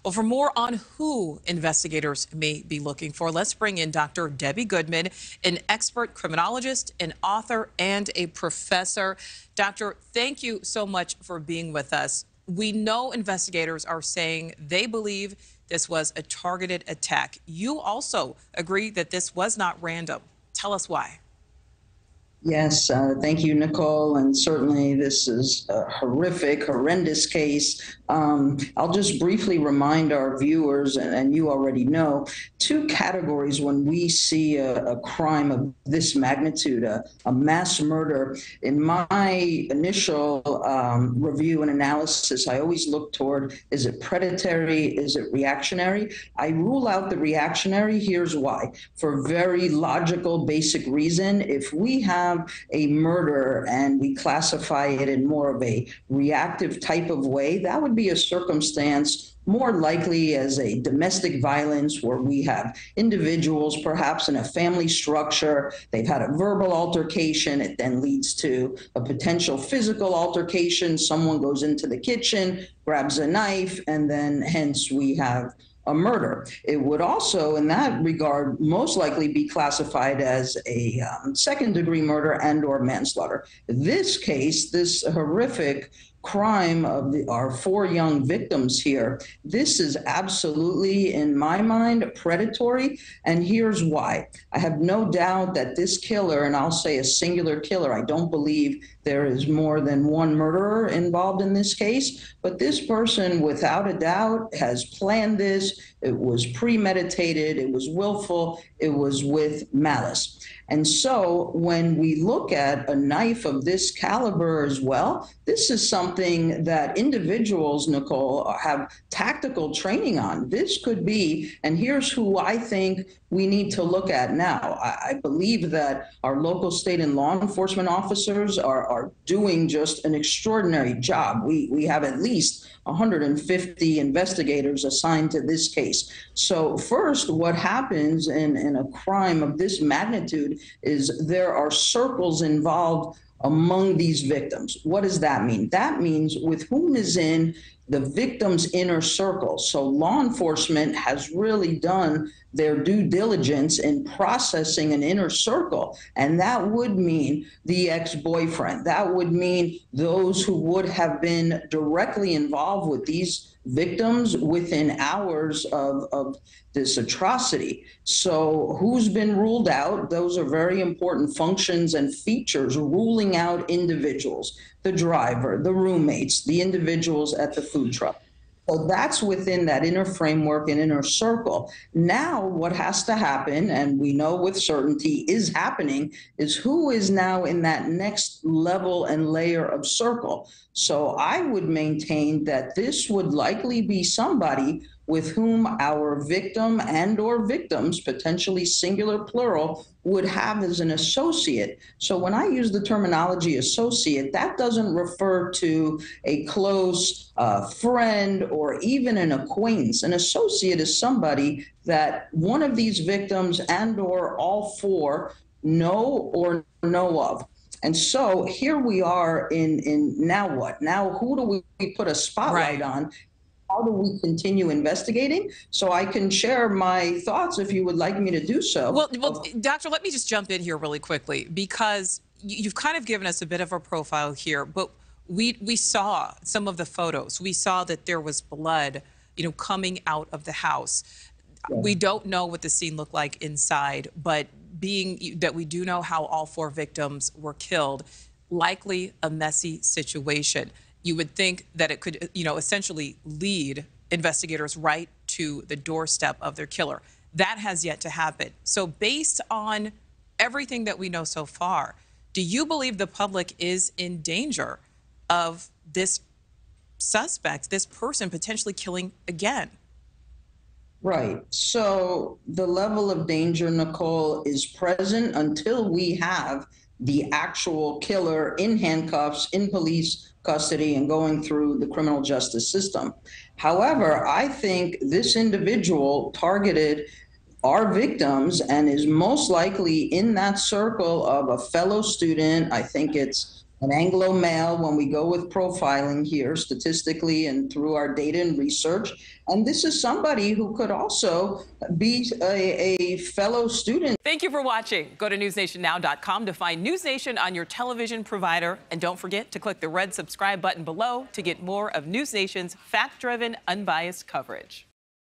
Well, for more on who investigators may be looking for, let's bring in Dr. Debbie Goodman, an expert criminologist, an author, and a professor. Doctor, thank you so much for being with us. We know investigators are saying they believe this was a targeted attack. You also agree that this was not random. Tell us why. Yes, thank you, Nicole. And certainly this is a horrendous case. I'll just briefly remind our viewers, and you already know, two categories when we see a crime of this magnitude, a mass murder. In my initial review and analysis, I always look toward, is it predatory, is it reactionary? I rule out the reactionary. Here's why. For very logical, basic reason. If we have a murder and we classify it in more of a reactive type of way, that would be a circumstance more likely as a domestic violence where we have individuals perhaps in a family structure, they've had a verbal altercation, it then leads to a potential physical altercation, someone goes into the kitchen, grabs a knife, and then hence we have a murder. It would also, in that regard, most likely be classified as a second-degree murder and/or manslaughter. This case, this horrific crime of our four young victims here, this is absolutely, in my mind, predatory, and here's why. I have no doubt that this killer, and I'll say a singular killer, I don't believe there is more than one murderer involved in this case, but this person, without a doubt, has planned this. It was premeditated, it was willful, it was with malice. And so when we look at a knife of this caliber as well, this is something that individuals, Nicole, have tactical training on. This could be, and here's who I think we need to look at now. I believe that our local, state, and law enforcement officers are doing just an extraordinary job. We have at least 150 investigators assigned to this case. So first, what happens in a crime of this magnitude is there are circles involved among these victims. What does that mean? That means with whom is in the victim's inner circle. So law enforcement has really done their due diligence in processing an inner circle. And that would mean the ex-boyfriend. That would mean those who would have been directly involved with these victims within hours of this atrocity. So who's been ruled out? Those are very important functions and features, ruling out individuals, the driver, the roommates, the individuals at the food truck. So that's within that inner framework and inner circle. Now, what has to happen, and we know with certainty is happening, is who is now in that next level and layer of circle. So I would maintain that this would likely be somebody with whom our victim and or victims, potentially singular plural, would have as an associate. So when I use the terminology associate, that doesn't refer to a close friend or even an acquaintance. An associate is somebody that one of these victims and or all four know or know of. And so here we are in now what? Now who do we put a spotlight on? How do we continue investigating? So I can share my thoughts if you would like me to do so. Well, Doctor, let me just jump in here really quickly, because you've kind of given us a bit of a profile here, but we saw some of the photos. We saw that there was blood, coming out of the house. Yeah. We don't know what the scene looked like inside, but being that we do know how all four victims were killed, likely a messy situation. You would think that it could, essentially lead investigators right to the doorstep of their killer. That has yet to happen. So based on everything that we know so far, do you believe the public is in danger of this suspect, this person potentially killing again? Right. So the level of danger, Nicole, is present until we have the actual killer in handcuffs, in police custody, and going through the criminal justice system. However, I think this individual targeted our victims and is most likely in that circle of a fellow student. I think it's an Anglo male when we go with profiling here statistically and through our data and research. And this is somebody who could also be a fellow student. Thank you for watching. Go to newsnationnow.com to find NewsNation on your television provider. And don't forget to click the red subscribe button below to get more of NewsNation's fact-driven, unbiased coverage.